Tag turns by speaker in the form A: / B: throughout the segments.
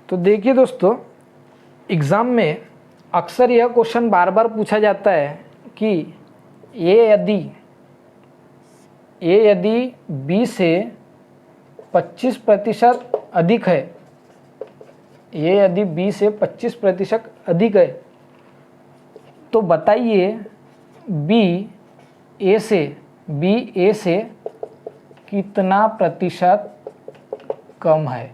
A: तो देखिए दोस्तों, एग्ज़ाम में अक्सर यह क्वेश्चन बार बार पूछा जाता है कि ये यदि बी से 25% अधिक है, ये यदि बी से 25% अधिक है तो बताइए बी ए से कितना प्रतिशत कम है।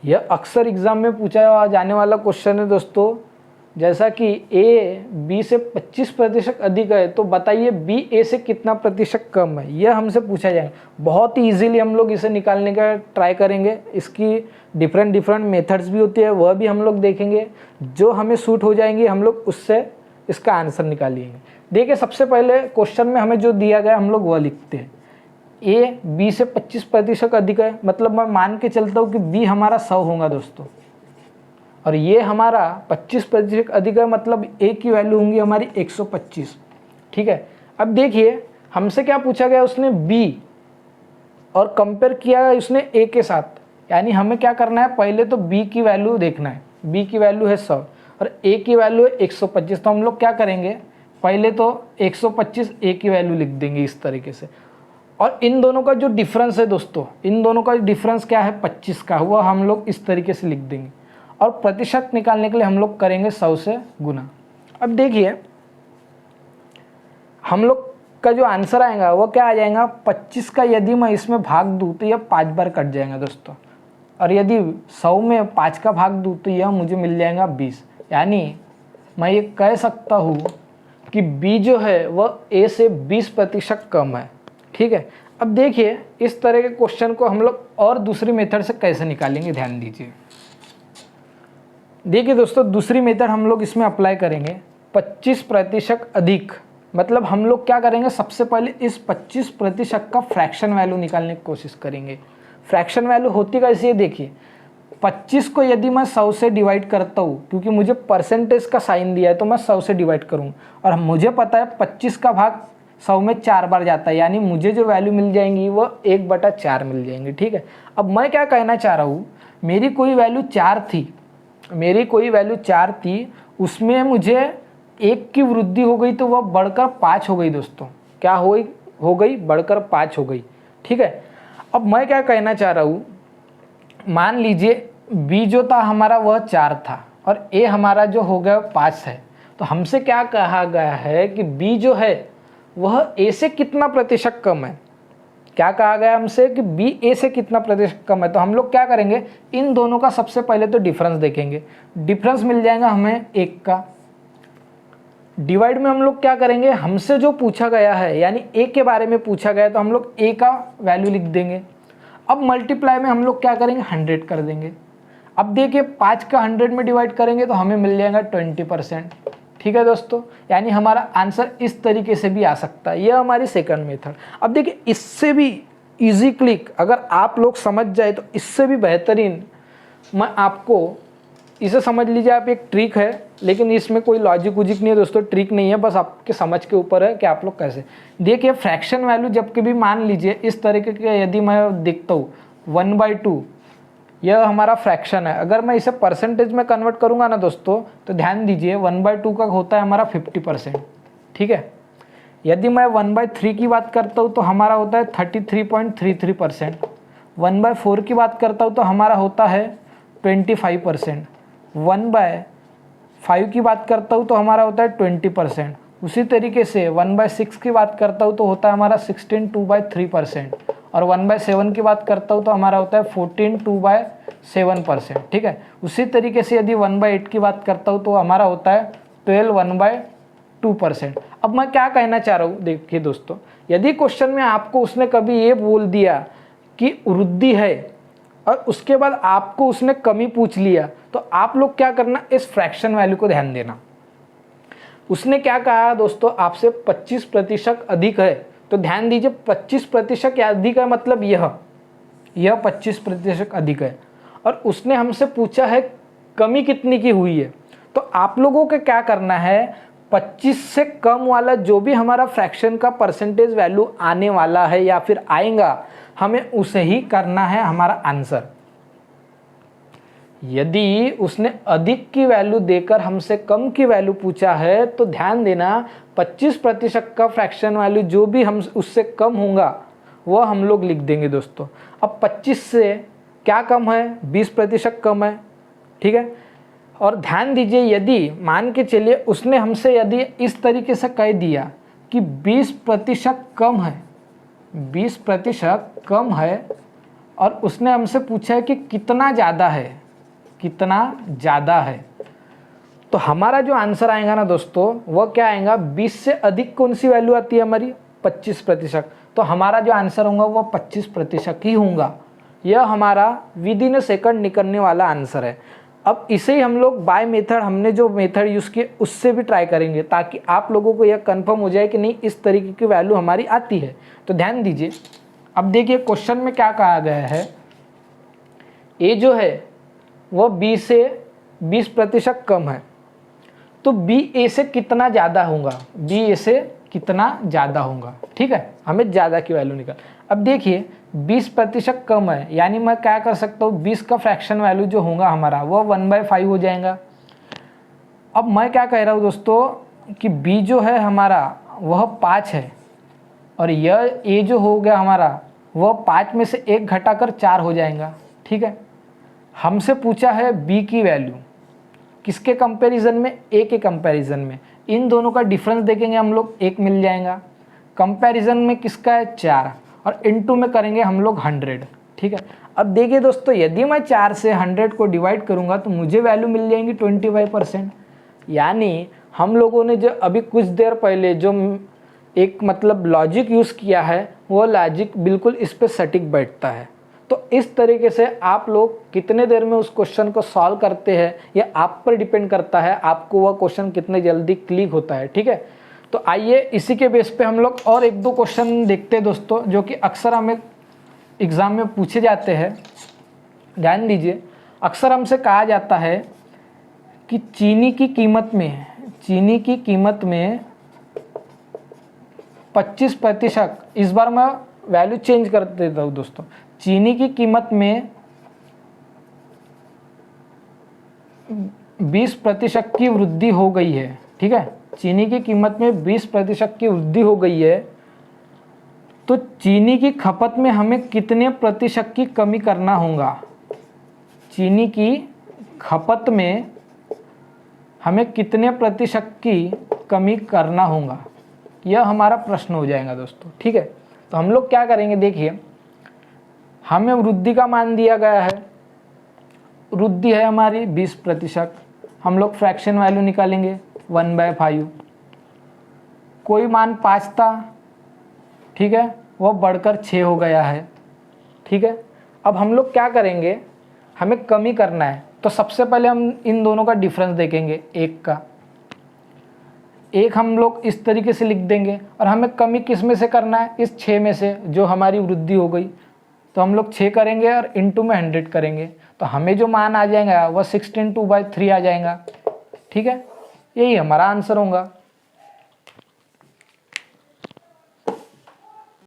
A: यह अक्सर एग्ज़ाम में पूछा जाने वाला क्वेश्चन है दोस्तों। जैसा कि ए बी से 25% अधिक है तो बताइए बी ए से कितना प्रतिशत कम है, यह हमसे पूछा जाएगा। बहुत ही इजीली हम लोग इसे निकालने का ट्राई करेंगे। इसकी डिफरेंट मेथड्स भी होती है, वह भी हम लोग देखेंगे। जो हमें सूट हो जाएंगे हम लोग उससे इसका आंसर निकालेंगे। देखिए, सबसे पहले क्वेश्चन में हमें जो दिया गया हम लोग वह लिखते हैं। ए बी से 25% अधिक है, मतलब मैं मान के चलता हूँ कि बी हमारा 100 होगा दोस्तों, और ये हमारा 25% अधिक है, मतलब ए की वैल्यू होंगी हमारी 125। ठीक है, अब देखिए हमसे क्या पूछा गया, उसने बी और कंपेयर किया उसने ए के साथ। यानी हमें क्या करना है, पहले तो बी की वैल्यू देखना है। बी की वैल्यू है 100 और ए की वैल्यू है 125। तो हम लोग क्या करेंगे, पहले तो 125 ए की वैल्यू लिख देंगे इस तरीके से। और इन दोनों का जो डिफरेंस है दोस्तों, इन दोनों का डिफरेंस क्या है 25 का, वह हम लोग इस तरीके से लिख देंगे। और प्रतिशत निकालने के लिए हम लोग करेंगे 100 से गुना। अब देखिए हम लोग का जो आंसर आएगा वो क्या आ जाएगा, 25 का यदि मैं इसमें भाग दूँ तो यह 5 बार कट जाएगा दोस्तों, और यदि 100 में 5 का भाग दूँ तो यह मुझे मिल जाएगा 20। यानी मैं ये कह सकता हूँ कि बी जो है वह ए से 20% कम है। ठीक है, अब देखिए इस तरह के क्वेश्चन को हम लोग और दूसरी मेथड से कैसे निकालेंगे, ध्यान दीजिए। देखिए दोस्तों, दूसरी मेथड हम लोग इसमें अप्लाई करेंगे। 25% अधिक, मतलब हम लोग क्या करेंगे, सबसे पहले इस 25% का फ्रैक्शन वैल्यू निकालने की कोशिश करेंगे। फ्रैक्शन वैल्यू होती कैसी है, देखिए 25 को यदि मैं 100 से डिवाइड करता हूँ, क्योंकि मुझे परसेंटेज का साइन दिया है तो मैं 100 से डिवाइड करूँ, और मुझे पता है 25 का भाग 100 में 4 बार जाता है, यानी मुझे जो वैल्यू मिल जाएंगी वो 1/4 मिल जाएंगी। ठीक है, अब मैं क्या कहना चाह रहा हूँ, मेरी कोई वैल्यू 4 थी, उसमें मुझे 1 की वृद्धि हो गई तो वह बढ़कर 5 हो गई दोस्तों। क्या हो गई, बढ़कर 5 हो गई। ठीक है, अब मैं क्या कहना चाह रहा हूँ, मान लीजिए बी जो था हमारा वह 4 था और ए हमारा जो हो गया 5 है। तो हमसे क्या कहा गया है कि बी जो है वह ए से कितना प्रतिशत कम है। क्या कहा गया हमसे कि बी ए से कितना प्रतिशत कम है। तो हम लोग क्या करेंगे, इन दोनों का सबसे पहले तो डिफरेंस देखेंगे। डिफरेंस मिल जाएगा हमें 1 का। डिवाइड में हम लोग क्या करेंगे, हमसे जो पूछा गया है यानी ए के बारे में पूछा गया, तो हम लोग ए का वैल्यू लिख देंगे। अब मल्टीप्लाई में हम लोग क्या करेंगे, 100 कर देंगे। अब देखिए 5 का 100 में डिवाइड करेंगे तो हमें मिल जाएगा 20%। ठीक है दोस्तों, यानी हमारा आंसर इस तरीके से भी आ सकता है। यह हमारी सेकंड मेथड। अब देखिए इससे भी इजी क्लिक अगर आप लोग समझ जाए तो इससे भी बेहतरीन मैं आपको, इसे समझ लीजिए आप, एक ट्रिक है, लेकिन इसमें कोई लॉजिक उजिक नहीं है दोस्तों, ट्रिक नहीं है, बस आपके समझ के ऊपर है कि आप लोग कैसे। देखिए फ्रैक्शन वैल्यू जब कभी मान लीजिए इस तरीके के, यदि मैं देखता हूँ 1/2, यह हमारा फ्रैक्शन है। अगर मैं इसे परसेंटेज में कन्वर्ट करूंगा ना दोस्तों, तो ध्यान दीजिए 1/2 का होता है हमारा 50%। ठीक है, यदि मैं 1/3 की बात करता हूँ तो हमारा होता है 33.33%। 1/4 की बात करता हूँ तो हमारा होता है 25%। 1/5 की बात करता हूँ तो हमारा होता है 20%। उसी तरीके से 1/6 की बात करता हूँ तो होता है हमारा 16/2/3%। और 1/7 की बात करता हूँ तो हमारा होता है 14/2/7%। ठीक है, उसी तरीके से यदि 1/8 की बात करता हूँ तो हमारा होता है 12/1/2%। अब मैं क्या कहना चाह रहा हूँ, देखिए दोस्तों, यदि क्वेश्चन में आपको उसने कभी ये बोल दिया कि वृद्धि है और उसके बाद आपको उसने कमी पूछ लिया, तो आप लोग क्या करना, इस फ्रैक्शन वैल्यू को ध्यान देना। उसने क्या कहा दोस्तों, आपसे 25% अधिक है, तो ध्यान दीजिए 25% अधिक है, मतलब यह 25% अधिक है, और उसने हमसे पूछा है कमी कितनी की हुई है। तो आप लोगों को क्या करना है, 25 से कम वाला जो भी हमारा फ्रैक्शन का परसेंटेज वैल्यू आने वाला है या फिर आएगा, हमें उसे ही करना है हमारा आंसर। यदि उसने अधिक की वैल्यू देकर हमसे कम की वैल्यू पूछा है तो ध्यान देना 25% का फ्रैक्शन वैल्यू जो भी हम उससे कम होगा वह हम लोग लिख देंगे दोस्तों। अब 25 से क्या कम है, 20% कम है, ठीक है। और ध्यान दीजिए, यदि मान के चलिए उसने हमसे यदि इस तरीके से कह दिया कि 20% कम है, 20% कम है, और उसने हमसे पूछा है कि कितना ज़्यादा है, कितना ज़्यादा है, तो हमारा जो आंसर आएगा ना दोस्तों वह क्या आएगा, 20 से अधिक कौन सी वैल्यू आती है हमारी, 25%। तो हमारा जो आंसर होगा वह 25% ही होगा। यह हमारा विद इन अ सेकंड निकलने वाला आंसर है। अब इसे ही हम लोग बाय मेथड, हमने जो मेथड यूज़ किए उससे भी ट्राई करेंगे ताकि आप लोगों को यह कंफर्म हो जाए कि नहीं इस तरीके की वैल्यू हमारी आती है। तो ध्यान दीजिए, अब देखिए क्वेश्चन में क्या कहा गया है, ए जो है वह बी से 20% कम है, तो बी ए से कितना ज़्यादा होगा, बी ए से कितना ज़्यादा होगा, ठीक है। हमें ज़्यादा की वैल्यू निकल। अब देखिए 20% कम है, यानी मैं क्या कर सकता हूँ, 20 का फ्रैक्शन वैल्यू जो होगा हमारा वह 1/5 हो जाएगा। अब मैं क्या कह रहा हूँ दोस्तों कि बी जो है हमारा वह 5 है, और यह ए जो हो गया हमारा वह 5 में से 1 घटाकर 4 हो जाएगा, ठीक है। हमसे पूछा है बी की वैल्यू, किसके कंपैरिजन में, ए के कंपैरिजन में। इन दोनों का डिफरेंस देखेंगे हम लोग, 1 मिल जाएगा। कंपैरिजन में किसका है, 4, और इनटू में करेंगे हम लोग 100, ठीक है। अब देखिए दोस्तों, यदि मैं 4 से 100 को डिवाइड करूंगा तो मुझे वैल्यू मिल जाएंगी 25%। यानी हम लोगों ने जो अभी कुछ देर पहले जो एक मतलब लॉजिक यूज़ किया है वो लॉजिक बिल्कुल इस पर सटीक बैठता है। तो इस तरीके से आप लोग कितने देर में उस क्वेश्चन को सॉल्व करते हैं ये आप पर डिपेंड करता है, आपको वह क्वेश्चन कितने जल्दी क्लिक होता है, ठीक है। तो आइए इसी के बेस पे हम लोग और 1-2 क्वेश्चन देखते हैं दोस्तों, जो कि अक्सर हमें एग्ज़ाम में पूछे जाते हैं। ध्यान दीजिए, अक्सर हमसे कहा जाता है कि चीनी की कीमत में 25%, इस बार मैं वैल्यू चेंज कर देता हूँ दोस्तों, चीनी की कीमत में 20% की वृद्धि हो गई है, ठीक है। चीनी की कीमत में 20% की वृद्धि हो गई है, तो चीनी की खपत में हमें कितने प्रतिशत की कमी करना होगा, चीनी की खपत में हमें कितने प्रतिशत की कमी करना होगा, यह हमारा प्रश्न हो जाएगा दोस्तों, ठीक है। तो हम लोग क्या करेंगे, देखिए हमें वृद्धि का मान दिया गया है, वृद्धि है हमारी 20%, हम लोग फ्रैक्शन वैल्यू निकालेंगे 1/5, कोई मान 5 था, ठीक है, वह बढ़कर 6 हो गया है, ठीक है। अब हम लोग क्या करेंगे, हमें कमी करना है, तो सबसे पहले हम इन दोनों का डिफरेंस देखेंगे, 1 का, 1 हम लोग इस तरीके से लिख देंगे, और हमें कमी किस में से करना है, इस 6 में से जो हमारी वृद्धि हो गई, तो हम लोग 6 करेंगे और इनटू में 100 करेंगे, तो हमें जो मान आ जाएगा वह 16/3 आ जाएगा, ठीक है। यही हमारा आंसर होगा।